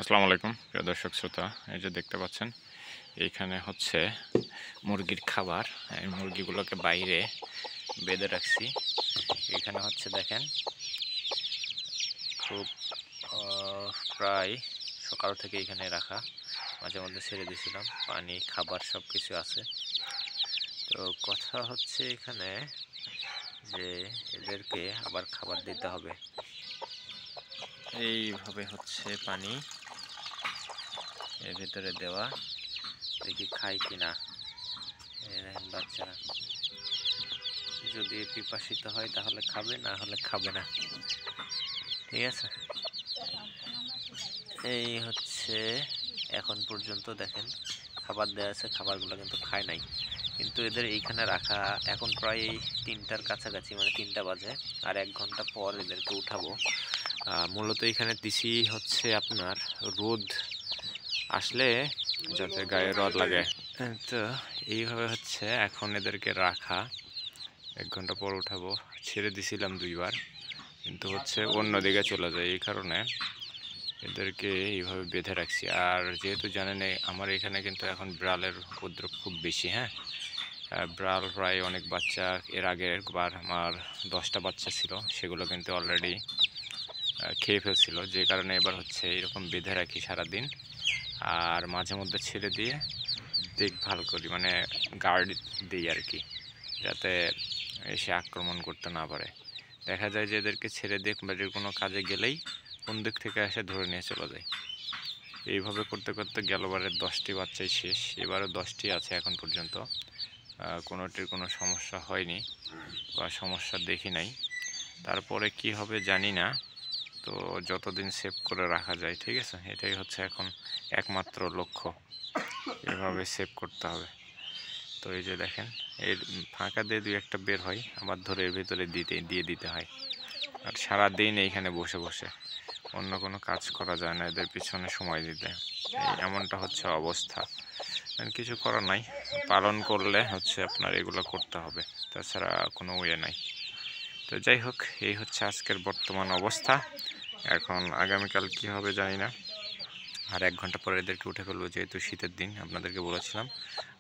আসসালামু আলাইকুম প্রিয় দর্শক শ্রোতা, এই যে দেখতে পাচ্ছেন এইখানে হচ্ছে মুরগির খাবার। এই মুরগিগুলোকে বাইরে বেঁধে রাখছি। এখানে হচ্ছে দেখেন খুব প্রায় সকাল থেকে এখানে রাখা, মাঝে মধ্যে ছেড়ে দিয়েছিলাম, পানি খাবার সব কিছু আছে। তো কথা হচ্ছে এখানে যে এদেরকে আবার খাবার দিতে হবে। এইভাবে হচ্ছে পানি এর ভিতরে দেওয়া, দেখি খাই কিনা। দেখেন বাচ্চারা, যদি পিপাসিত হয় তাহলে খাবে, না হলে খাবে না। ঠিক আছে, এই হচ্ছে এখন পর্যন্ত দেখেন খাবার দেওয়া আছে, খাবারগুলো কিন্তু খায় নাই। কিন্তু এদের এইখানে রাখা এখন প্রায় 3টার কাছাকাছি, মানে 3টা বাজে। আর 1 ঘন্টা পর এদেরকে উঠাবো। মূলত এখানে দিছি হচ্ছে আপনার রোদ আসলে যাতে গায়ে রদ লাগে। তো এইভাবে হচ্ছে এখন এদেরকে রাখা। 1 ঘন্টা পর উঠাবো। ছেড়ে দিছিলাম 2বার, কিন্তু হচ্ছে অন্যদিকে চলে যায়, এই কারণে এদেরকে এইভাবে বেঁধে রাখছি। আর যেহেতু জানেন আমার এখানে কিন্তু এখন বিড়ালের উপদ্রব খুব বেশি। হ্যাঁ, বিড়াল প্রায় অনেক বাচ্চা, এর আগের বার আমার 10টা বাচ্চা ছিল, সেগুলো কিন্তু অলরেডি খেয়ে ফেলছিল, যে কারণে এবার হচ্ছে এরকম বেঁধে রাখি সারাদিন। আর মাঝে মধ্যে ছেড়ে দিয়ে দেখভাল করি, মানে গার্ড দিই আর কি, যাতে এসে আক্রমণ করতে না পারে। দেখা যায় যে এদেরকে ছেড়ে দিয়ে বাড়ির কোনো কাজে গেলেই কোন দিক থেকে এসে ধরে নিয়ে চলে যায়। এইভাবে করতে করতে গেলবারের 10টি বাচ্চাই শেষ, এবারও 10টি আছে এখন পর্যন্ত। কোনোটির কোনো সমস্যা হয়নি বা সমস্যা দেখি নাই। তারপরে কি হবে জানি না, তো যতদিন সেভ করে রাখা যায়, ঠিক আছে, এটাই হচ্ছে এখন একমাত্র লক্ষ্য, এভাবে সেভ করতে হবে। তো এই যে দেখেন, এর ফাঁকা দিয়ে 2-1টা বের হয়, আবার ধরে এর ভিতরে দিয়ে দিতে হয়। আর সারাদিন এইখানে বসে বসে অন্য কোনো কাজ করা যায় না, এদের পিছনে সময় দিতে। এমনটা হচ্ছে অবস্থা, কিছু করার নাই। পালন করলে হচ্ছে আপনার এগুলো করতে হবে, তাছাড়া কোনো ওয়ে নাই। তো যাই হোক, এই হচ্ছে আজকের বর্তমান অবস্থা। এখন আগামীকাল কি হবে জানি না। আর 1 ঘন্টা পরে এদেরকে উঠে ফেলবো, যেহেতু শীতের দিন। আপনাদেরকে বলেছিলাম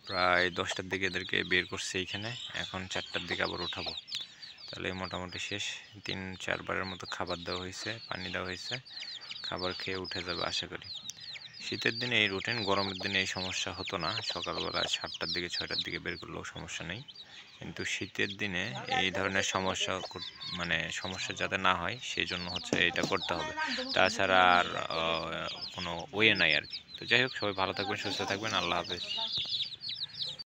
প্রায় 10টার দিকে এদেরকে বের করছে এইখানে, এখন 4টার দিকে আবার উঠাবো। তাহলে মোটামুটি শেষ। 3-4 বারের মতো খাবার দেওয়া হয়েছে, পানি দেওয়া হয়েছে, খাবার খেয়ে উঠে যাবে আশা করি। শীতের দিনে এই রুটিন, গরমের দিনে এই সমস্যা হতো না, সকালবেলা 7টার দিকে 6টার দিকে বের করলেও সমস্যা নেই। কিন্তু শীতের দিনে এই ধরনের সমস্যা, মানে সমস্যা যাতে না হয় সেই জন্য হচ্ছে এটা করতে হবে, তাছাড়া আর কোনো ওয়ে নাই আর কি। তো যাই হোক, সবাই ভালো থাকবেন, সুস্থ থাকবেন, আল্লাহ হাফেজ।